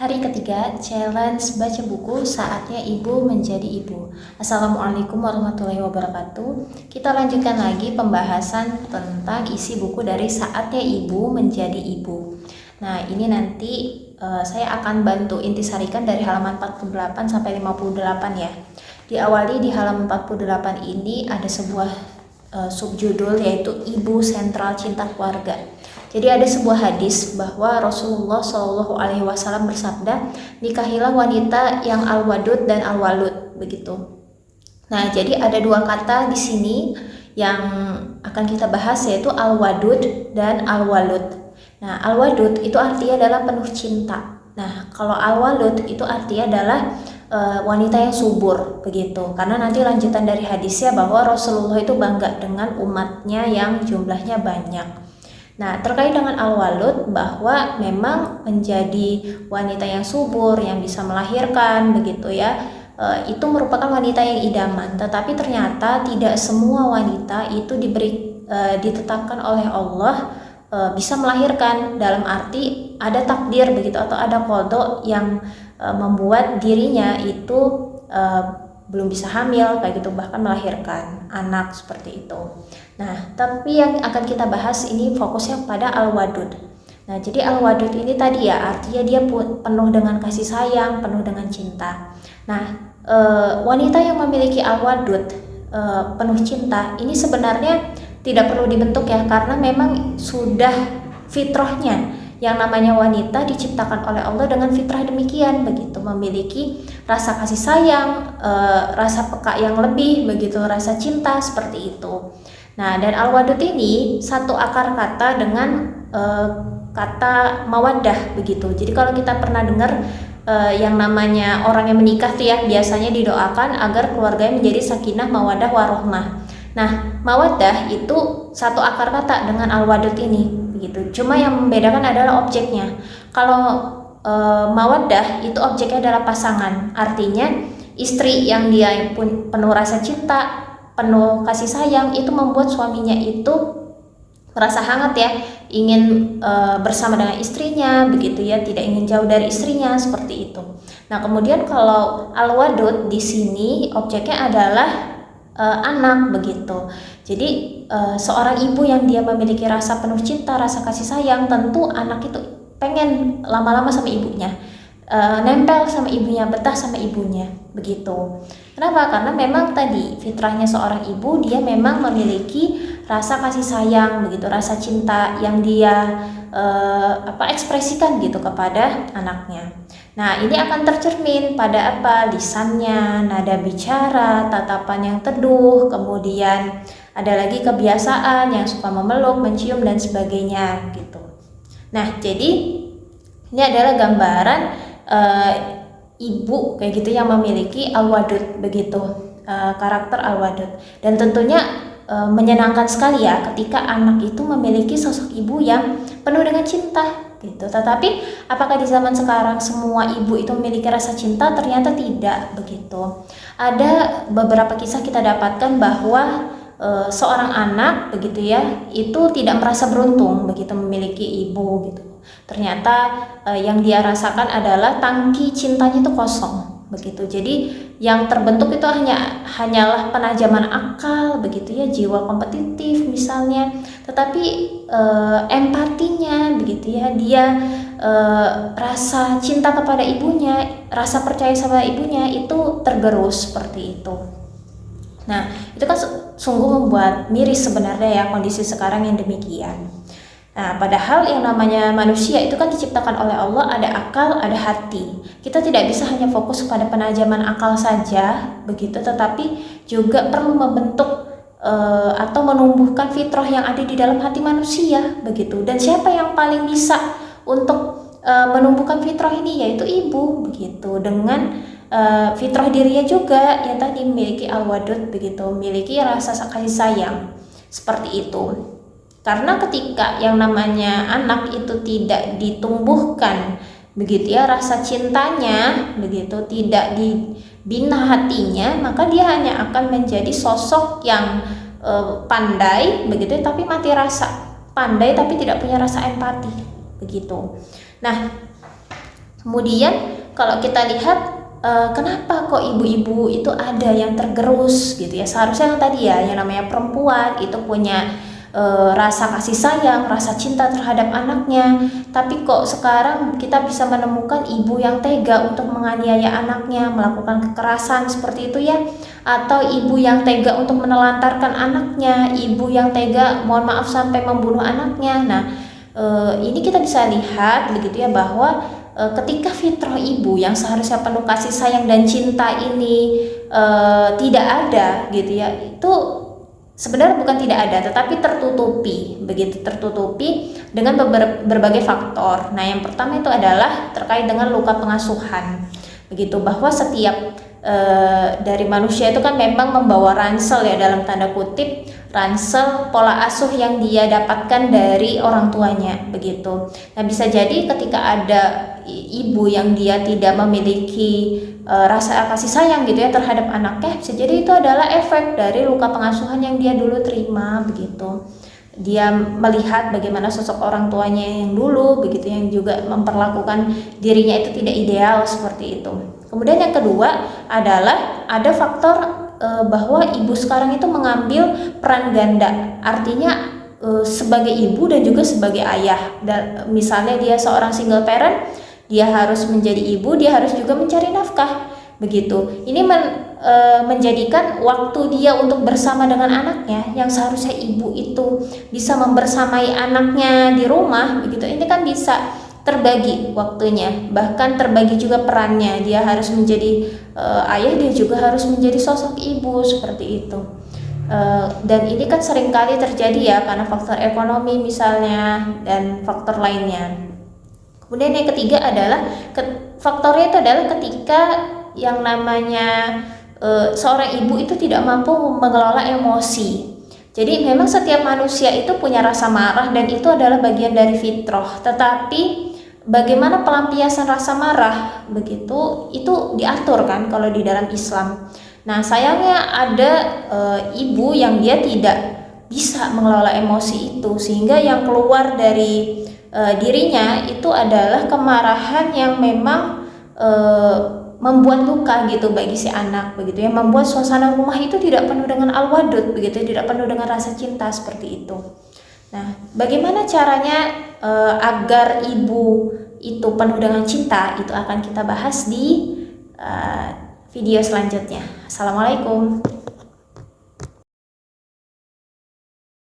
Hari ketiga, challenge baca buku saatnya ibu menjadi ibu. Assalamualaikum warahmatullahi wabarakatuh. Kita lanjutkan lagi pembahasan tentang isi buku dari saatnya ibu menjadi ibu. Nah, ini nanti saya akan bantu intisarikan dari halaman 48 sampai 58 ya. Diawali di halaman 48 ini ada sebuah subjudul yaitu Ibu Sentral Cinta Keluarga. Jadi ada sebuah hadis bahwa Rasulullah Shallallahu Alaihi Wasallam bersabda, nikahilah wanita yang al-wadud dan al-walud, begitu. Nah, jadi ada dua kata di sini yang akan kita bahas yaitu al-wadud dan al-walud. Nah, al-wadud itu artinya adalah penuh cinta. Nah, kalau al-walud itu artinya adalah wanita yang subur, begitu. Karena nanti lanjutan dari hadisnya bahwa Rasulullah itu bangga dengan umatnya yang jumlahnya banyak. Nah, terkait dengan al-walud bahwa memang menjadi wanita yang subur, yang bisa melahirkan, begitu ya, itu merupakan wanita yang idaman. Tetapi ternyata tidak semua wanita itu ditetapkan oleh Allah bisa melahirkan, dalam arti ada takdir begitu atau ada qada yang membuat dirinya itu belum bisa hamil kayak gitu, bahkan melahirkan anak seperti itu. Nah, tapi yang akan kita bahas ini fokusnya pada al-wadud. Nah, jadi al-wadud ini tadi ya artinya dia penuh dengan kasih sayang, penuh dengan cinta. Nah, wanita yang memiliki al-wadud penuh cinta ini sebenarnya tidak perlu dibentuk ya, karena memang sudah fitrahnya. Yang namanya wanita diciptakan oleh Allah dengan fitrah demikian, begitu, memiliki rasa kasih sayang, rasa peka yang lebih, begitu, rasa cinta seperti itu. Nah, dan al-wadud ini satu akar kata dengan kata mawaddah, begitu. Jadi kalau kita pernah dengar yang namanya orang yang menikah tuh ya, biasanya didoakan agar keluarganya menjadi sakinah, mawaddah, warohmah. Nah, mawaddah itu satu akar kata dengan al-wadud ini, begitu. Cuma yang membedakan adalah objeknya. Kalau mawaddah itu objeknya adalah pasangan, artinya istri yang dia penuh rasa cinta, penuh kasih sayang, itu membuat suaminya itu merasa hangat ya, ingin bersama dengan istrinya, begitu ya, tidak ingin jauh dari istrinya, seperti itu. Nah, kemudian kalau al-wadud di sini objeknya adalah anak, begitu. Jadi seorang ibu yang dia memiliki rasa penuh cinta, rasa kasih sayang, tentu anak itu pengen lama-lama sama ibunya, nempel sama ibunya, betah sama ibunya, begitu. Kenapa? Karena memang tadi fitrahnya seorang ibu, dia memang memiliki rasa kasih sayang, begitu, rasa cinta yang dia ekspresikan gitu kepada anaknya. Nah, ini akan tercermin pada apa? Lisannya, nada bicara, tatapan yang teduh, kemudian ada lagi kebiasaan yang suka memeluk, mencium dan sebagainya gitu. Nah, jadi ini adalah gambaran ibu kayak gitu yang memiliki al-wadud, begitu, karakter al-wadud. Dan tentunya menyenangkan sekali ya ketika anak itu memiliki sosok ibu yang penuh dengan cinta gitu. Tetapi apakah di zaman sekarang semua ibu itu memiliki rasa cinta? Ternyata tidak, begitu. Ada beberapa kisah kita dapatkan bahwa seorang anak, begitu ya, itu tidak merasa beruntung begitu memiliki ibu gitu. Ternyata yang dia rasakan adalah tangki cintanya itu kosong, begitu. Jadi yang terbentuk itu hanyalah penajaman akal, begitu ya, jiwa kompetitif misalnya, tetapi empatinya, begitu ya, dia rasa cinta kepada ibunya, rasa percaya sama ibunya itu tergerus seperti itu. Nah, itu kan sungguh membuat miris sebenarnya ya kondisi sekarang yang demikian. Nah, padahal yang namanya manusia itu kan diciptakan oleh Allah, ada akal, ada hati. Kita tidak bisa hanya fokus pada penajaman akal saja, begitu, tetapi juga perlu membentuk atau menumbuhkan fitrah yang ada di dalam hati manusia, begitu. Dan siapa yang paling bisa untuk menumbuhkan fitrah ini? Yaitu ibu, begitu. Dengan fitrah dirinya juga yang tadi memiliki al-wadud, begitu, memiliki rasa kasih sayang, seperti itu. Karena ketika yang namanya anak itu tidak ditumbuhkan, begitu ya, rasa cintanya, begitu, tidak dibina hatinya, maka dia hanya akan menjadi sosok yang pandai, begitu, tapi mati rasa, pandai tapi tidak punya rasa empati, begitu. Nah, Kemudian kalau kita lihat kenapa kok ibu-ibu itu ada yang tergerus gitu ya. Seharusnya yang tadi ya, yang namanya perempuan itu punya rasa kasih sayang, rasa cinta terhadap anaknya. Tapi kok sekarang kita bisa menemukan ibu yang tega untuk menganiaya anaknya, melakukan kekerasan seperti itu ya. Atau ibu yang tega untuk menelantarkan anaknya, ibu yang tega mohon maaf sampai membunuh anaknya. Nah, ini kita bisa lihat begitu ya, bahwa ketika fitrah ibu yang seharusnya penuh kasih sayang dan cinta ini tidak ada gitu ya, itu sebenarnya bukan tidak ada, tetapi tertutupi, begitu tertutupi dengan berbagai faktor. Nah, yang pertama itu adalah terkait dengan luka pengasuhan, begitu, bahwa setiap dari manusia itu kan memang membawa ransel ya, dalam tanda kutip ransel pola asuh yang dia dapatkan dari orang tuanya, begitu. Nah, bisa jadi ketika ada ibu yang dia tidak memiliki rasa kasih sayang gitu ya terhadap anaknya, bisa jadi itu adalah efek dari luka pengasuhan yang dia dulu terima, begitu. Dia melihat bagaimana sosok orang tuanya yang dulu begitu, yang juga memperlakukan dirinya itu tidak ideal seperti itu. Kemudian yang kedua adalah ada faktor bahwa ibu sekarang itu mengambil peran ganda, artinya sebagai ibu dan juga sebagai ayah. Dan misalnya dia seorang single parent, dia harus menjadi ibu, dia harus juga mencari nafkah, begitu. Ini menjadikan waktu dia untuk bersama dengan anaknya, yang seharusnya ibu itu bisa membersamai anaknya di rumah, begitu. Ini kan bisa terbagi waktunya, bahkan terbagi juga perannya. Dia harus menjadi ayah, dia juga harus menjadi sosok ibu, seperti itu. Dan ini kan seringkali terjadi ya karena faktor ekonomi misalnya dan faktor lainnya. Kemudian yang ketiga adalah faktornya itu adalah ketika yang namanya seorang ibu itu tidak mampu mengelola emosi. Jadi memang setiap manusia itu punya rasa marah dan itu adalah bagian dari fitrah. Tetapi bagaimana pelampiasan rasa marah begitu itu diatur kan kalau di dalam Islam. Nah, sayangnya ada ibu yang dia tidak bisa mengelola emosi itu, sehingga yang keluar dari dirinya itu adalah kemarahan yang memang membuat luka gitu bagi si anak, begitu ya, membuat suasana rumah itu tidak penuh dengan al-wadud, begitu, tidak penuh dengan rasa cinta seperti itu. Nah, bagaimana caranya agar ibu itu penuh dengan cinta, itu akan kita bahas di video selanjutnya. Assalamualaikum.